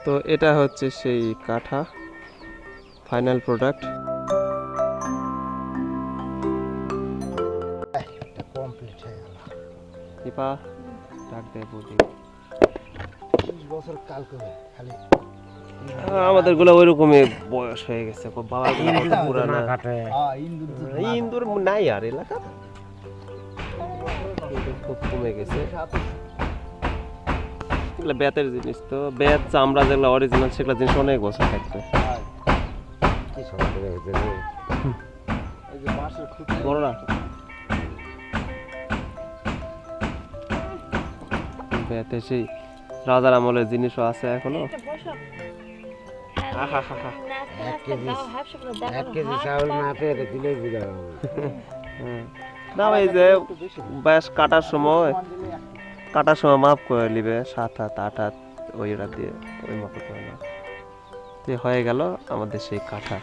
তো এটা হচ্ছে সেই কাঠা ফাইনাল প্রোডাক্ট। এটা কমপ্লিট হয়ে গেল। দীপা ডাক দে বলি 30 বছর কাল করে খালি আমাদের গুলো ওইরকমই বয়স হয়ে গেছে, বাবার গুলো কত পুরানা। ইন্দুর নাই আর এলাকা খুব কমে গেছে। এগুলো বেতের জিনিস, তো বেত চামড়া যেগুলো অরিজিনাল সেগুলো জিনিস অনেক বছর থাকবে। কি সমস্যা হয়েছে রে? এই যে বাঁশের খুঁটি বড়রা বেতে সেই রাজার আমলের জিনিসও আছে এখনো। এক কেজি চাউল না পেয়ে দিলেই বুঝা যাবে। না ভাই, যে ব্যাস কাটার সময় মাপ করে নিবে 7 হাত 8 হাত ওইটা দিয়ে ওই মাপে করে নাও, হয়ে গেল আমাদের সেই কাঠা।